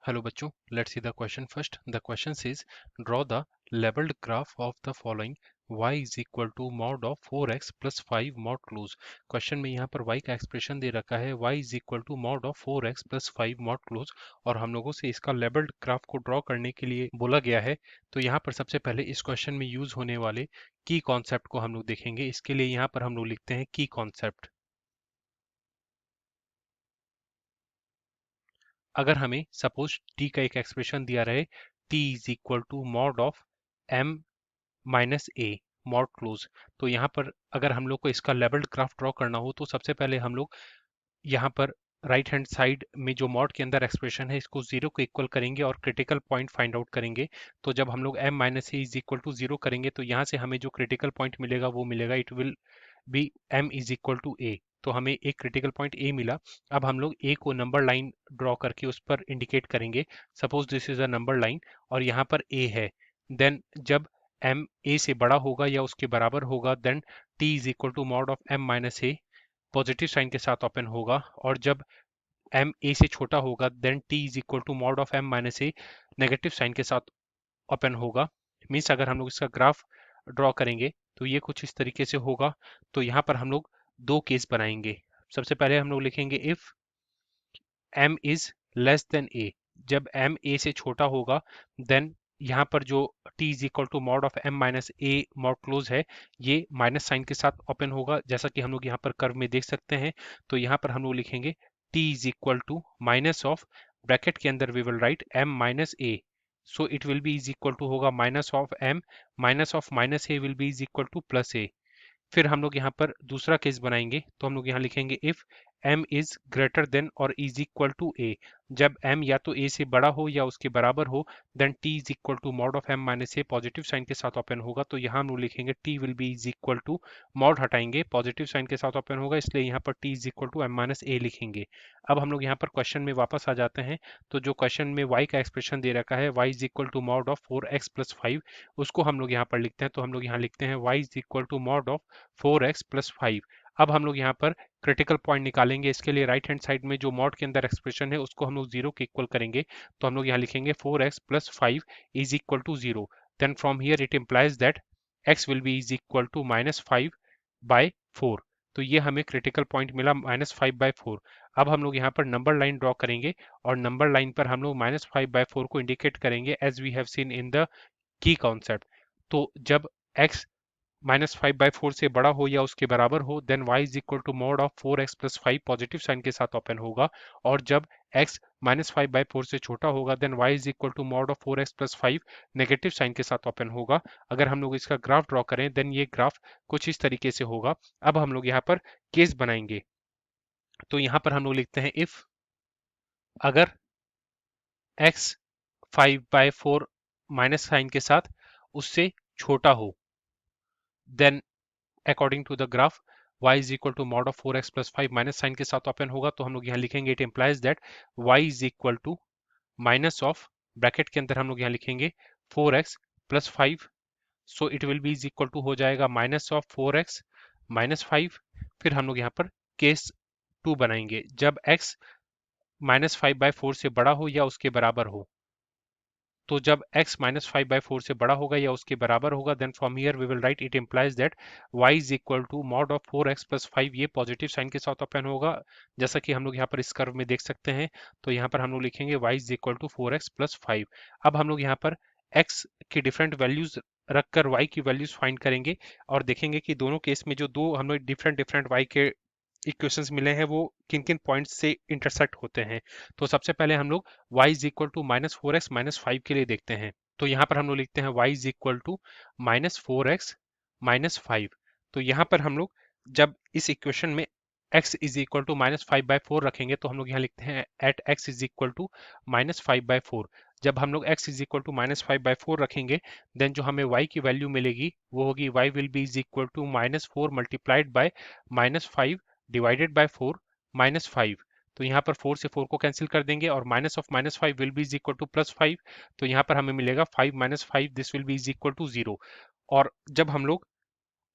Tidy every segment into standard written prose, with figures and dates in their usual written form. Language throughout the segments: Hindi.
Hello बच्चों, let's see the question first. The question says, draw the labeled graph of the following y is equal to mod of 4x plus 5 mod close. Question में यहाँ पर y का एक्सप्रेशन दे रखा है y is equal to mod of 4x plus 5 mod close और हम लोगों से इसका लेबल्ड ग्राफ को ड्रॉ करने के लिए बोला गया है। तो यहाँ पर सबसे पहले इस क्वेश्चन में यूज होने वाले की कॉन्सेप्ट को हम लोग देखेंगे। इसके लिए यहाँ पर हम लोग लिखते हैं की कॉन्सेप्ट। अगर हमें सपोज t का एक एक्सप्रेशन दिया रहे t is equal to mod of m minus a mod close, तो यहाँ पर अगर हम लोग को इसका लेवल्ड ग्राफ ड्रॉ करना हो तो सबसे पहले हम लोग यहाँ पर राइट हैंड साइड में जो मॉड के अंदर एक्सप्रेशन है इसको जीरो को इक्वल करेंगे और क्रिटिकल पॉइंट फाइंड आउट करेंगे। तो जब हम लोग m minus a is equal to zero करेंगे तो यहाँ से हमें जो क्रिटिकल पॉइंट मिलेगा वो मिलेगा it will be m is equal to A. तो हमें एक क्रिटिकल पॉइंट ए मिला। अब हम लोग ए को नंबर लाइन ड्रॉ करके उस पर इंडिकेट करेंगे। Suppose this is a number line और यहाँ पर ए है। देन जब m a से बड़ा होगा या उसके बराबर होगा then t is equal to mod of m minus a positive sign के साथ ओपन होगा, और जब m a से छोटा होगा then t is equal to mod of m minus a negative sign के साथ ओपन होगा। मीन्स अगर हम लोग इसका ग्राफ ड्रॉ करेंगे तो ये कुछ इस तरीके से होगा। तो यहाँ पर हम लोग दो केस बनाएंगे। सबसे पहले हम लोग लिखेंगे if m is less than a। जब m a से छोटा होगा देन यहाँ पर जो t is equal to mod of m minus a mod close है ये माइनस साइन के साथ ओपन होगा, जैसा कि हम लोग यहाँ पर कर्व में देख सकते हैं। तो यहाँ पर हम लोग लिखेंगे t is equal to minus of, bracket के अंदर we will write m minus A, so it will be is equal to होगा minus of m minus of minus A will be is equal to plus A. फिर हम लोग यहाँ पर दूसरा केस बनाएंगे तो हम लोग यहाँ लिखेंगे if m is greater than और इज इक्वल टू a। जब m या तो a से बड़ा हो या उसके बराबर हो then t is equal to mod of m minus a positive sign के साथ ओपन होगा। तो यहाँ हम लोग लिखेंगे t will be is equal to, mod हटाएंगे पॉजिटिव साइन के साथ ओपन होगा इसलिए यहाँ पर t is equal to m minus A लिखेंगे। अब हम लोग यहाँ पर क्वेश्चन में वापस आ जाते हैं। तो जो क्वेश्चन में y का एक्सप्रेशन दे रखा है y is equal to mod of 4x plus 5, उसको हम लोग यहाँ पर लिखते हैं। तो हम लोग यहाँ लिखते हैं y is equal to mod of 4x plus 5। अब हम लोग यहाँ पर क्रिटिकल पॉइंट निकालेंगे। इसके लिए राइट हैंड साइड में जो मॉड के अंदर एक्सप्रेशन है उसको हम लोग जीरो के इक्वल करेंगे। तो हम लोग यहाँ लिखेंगे 4x plus 5 is equal to zero. Then from here it implies that x will be is equal to minus 5 by 4। तो ये हमें क्रिटिकल पॉइंट मिला माइनस 5 बाय 4। अब हम लोग यहाँ पर नंबर लाइन ड्रॉ करेंगे और नंबर लाइन पर हम लोग माइनस 5 बाय 4 को इंडिकेट करेंगे as we have seen in the key concept. तो जब x माइनस 5 बाय 4 से बड़ा हो या उसके बराबर हो then y is equal to mod of 4x plus 5 positive sign के साथ ओपन होगा, और जब x माइनस 5 बाय 4 से छोटा होगा then y is equal to mod of 4x plus 5 negative sign के साथ ओपन होगा। अगर हम लोग इसका ग्राफ ड्रॉ करें देन ये ग्राफ कुछ इस तरीके से होगा। अब हम लोग यहाँ पर केस बनाएंगे। तो यहाँ पर हम लोग लिखते हैं इफ अगर x 5 बाय 4 माइनस साइन के साथ उससे छोटा हो then according to the graph y is equal to mod of 4x plus 5 minus sign के साथ ओपन होगा। तो हम लोग यहाँ लिखेंगे it implies that y is equal to minus of, bracket के अंदर हम लोग यहाँ लिखेंगे 4x plus 5, so it will be is equal to हो जाएगा माइनस ऑफ 4x माइनस 5। फिर हम लोग यहाँ पर केस 2 बनाएंगे जब x माइनस 5 बाय 4 से बड़ा हो या उसके बराबर हो। तो जब x माइनस 5 बाय 4 से बड़ा होगा या उसके बराबर होगा then from here we will write it implies that y is equal to mod of 4x plus 5, ये पॉजिटिव साइन के साथ ओपन होगा जैसा कि हम लोग यहाँ पर इस कर्व में देख सकते हैं। तो यहाँ पर हम लोग लिखेंगे y is equal to 4x plus 5। अब हम लोग यहाँ पर x की डिफरेंट वैल्यूज रखकर y की वैल्यूज फाइंड करेंगे और देखेंगे कि दोनों केस में जो दो हम लोग डिफरेंट y के इक्वेशंस मिले हैं वो किन किन पॉइंट्स से इंटरसेक्ट होते हैं। तो सबसे पहले हम लोग y is equal to minus 4x minus 5 के लिए देखते हैं। तो यहाँ पर हम लोग लिखते हैं y is equal to minus 4x minus 5। तो यहाँ पर हम लोग जब इस इक्वेशन में x is equal to minus 5 by 4 रखेंगे तो हम लोग यहाँ लिखते हैं at x is equal to minus 5 by 4। जब हम लोग x is equal to minus 5 by 4 रखेंगे देन जो हमें y की वैल्यू मिलेगी वो होगी y will be is equal to minus 4 multiplied by minus 5 divided by 4 minus 5। तो यहाँ पर 4 से 4 को कैंसिल कर देंगे और minus of minus 5 will be is equal to plus 5। तो यहाँ पर हमें मिलेगा 5 minus 5 this will be is equal to 0। और जब हम लोग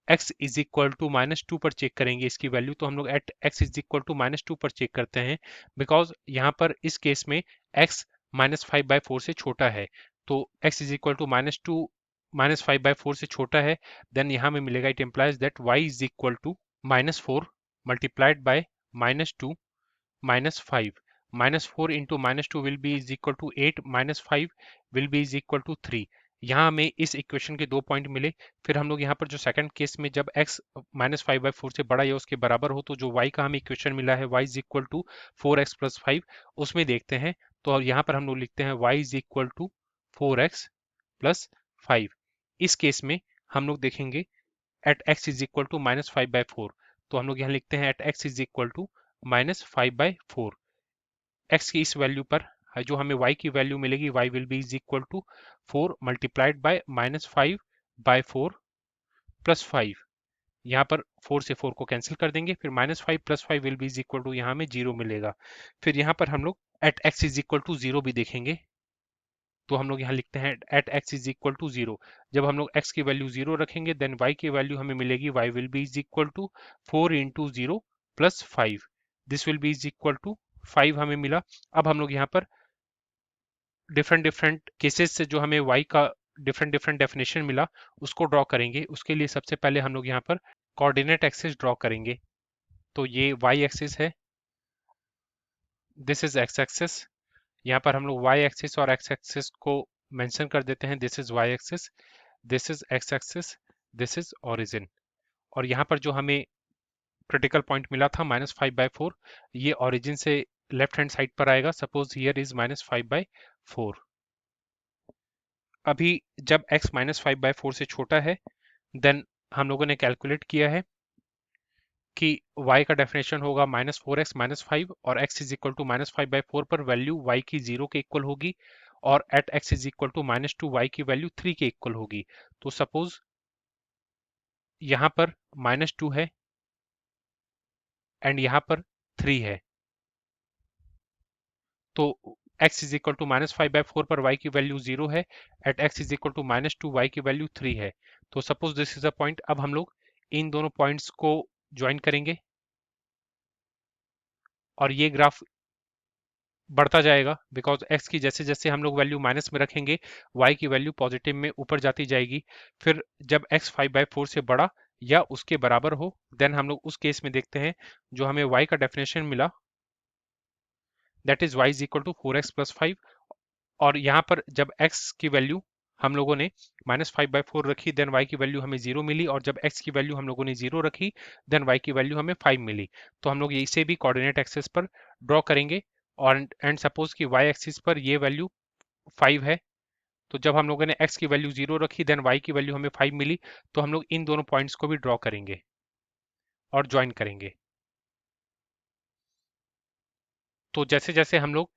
x is equal to minus 2 पर चेक करेंगे इसकी वैल्यू, तो हम लोग at x is equal to minus 2 पर चेक करते हैं बिकॉज यहाँ पर इस केस में x -5/4 से छोटा है, तो x इज इक्वल टू -2 -5/4 से छोटा है, देन यहाँ में मिलेगा it implies that y is equal to -4 multiplied by -2 -5. -4 into -2 will be is equal to 8, -5 will be is equal to 3. यहाँ हमें इस इक्वेशन के 2 पॉइंट मिले। फिर हम लोग यहाँ पर जो सेकंड केस में जब x -5/4 से बड़ा या उसके बराबर हो, तो जो y का हमें इक्वेशन मिला है y is equal to 4x + 5, उसमें देखते हैं। तो यहाँ पर हम लोग लिखते हैं y is equal to 4x + 5। इस केस में हम लोग देखेंगे at x is equal to -5/4, तो हम लोग यहाँ लिखते हैं at x is equal to -5/4। x की इस वैल्यू पर जो हमें y की वैल्यू मिलेगी, y will be is equal to 4 multiplied by -5/4 + 5। यहाँ पर 4 से 4 को कैंसिल कर देंगे, फिर -5 + 5 will be is equal to यहाँ हमें 0 मिलेगा। फिर यहाँ पर हम लोग at x is equal to 0 भी देखेंगे, तो हम लोग यहाँ लिखते हैं at x is equal to 0। जब हम लोग x की वैल्यू 0 रखेंगे, देन y की वैल्यू हमें मिलेगी, y will be is equal to 4 into 0 + 5। This will be is equal to 5 हमें मिला। अब हम लोग यहाँ पर डिफरेंट डिफरेंट केसेस से जो हमें y का डिफरेंट डिफरेंट डेफिनेशन मिला, उसको ड्रॉ करेंगे। उसके लिए सबसे पहले हम लोग यहाँ पर कोऑर्डिनेट एक्सिस ड्रॉ करेंगे। तो ये y एक्सिस है, दिस इज x एक्सिस। यहाँ पर हम लोग y एक्सिस और x एक्सिस को मेंशन कर देते हैं, this is y axis, this is x axis, this is origin. और यहाँ पर जो हमें क्रिटिकल पॉइंट मिला था -5/4, ये ओरिजिन से लेफ्ट हैंड साइड पर आएगा। Suppose here is -5/4। अभी जब x -5/4 से छोटा है, देन हम लोगों ने कैलकुलेट किया है कि y का डेफिनेशन होगा -4x -5, और x इज इक्वल टू -5/4 पर वैल्यू y की 0 के इक्वल होगी, और at x is equal to -2 y की वैल्यू 3 के इक्वल होगी। तो सपोज यहाँ पर -2 है एंड यहाँ पर 3 है, तो x इज इक्वल टू -5/4 पर y की वैल्यू 0 है, at x is equal to -2 y की वैल्यू 3 है। तो suppose this is a point. अब हम लोग इन दोनों पॉइंट्स को ज्वाइन करेंगे और ये ग्राफ बढ़ता जाएगा, बिकॉज x की जैसे जैसे हम लोग वैल्यू माइनस में रखेंगे, y की वैल्यू पॉजिटिव में ऊपर जाती जाएगी। फिर जब x 5/4 से बड़ा या उसके बराबर हो, देन हम लोग उस केस में देखते हैं जो हमें y का डेफिनेशन मिला, that is y is equal to 4x + 5। और यहाँ पर जब x की वैल्यू हम लोगों ने -5/4 रखी, देन y की वैल्यू हमें 0 मिली, और जब x की वैल्यू हम लोगों ने 0 रखी, देन y की वैल्यू हमें 5 मिली। तो हम लोग इसे भी कोऑर्डिनेट एक्सिस पर ड्रॉ करेंगे, और एंड सपोज कि y एक्सिस पर ये वैल्यू 5 है, तो जब हम लोगों ने x की वैल्यू 0 रखी, देन y की वैल्यू हमें 5 मिली। तो हम लोग इन दोनों पॉइंट्स को भी ड्रॉ करेंगे और ज्वाइन करेंगे। तो जैसे जैसे हम लोग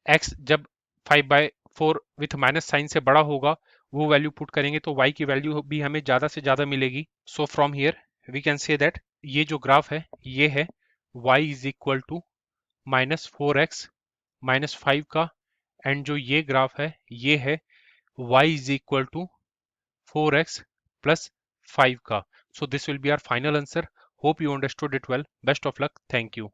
x जब 5/4 विथ माइनस साइन से बड़ा होगा, वो वैल्यू पुट करेंगे, तो y की वैल्यू भी हमें ज्यादा से ज्यादा मिलेगी। So from here we can say that ये जो ग्राफ है, ये है y is equal to -4x -5 का, एंड जो ये ग्राफ है, ये है y is equal to 4x + 5 का। So this will be our final answer. Hope you understood it well. Best of luck. Thank you.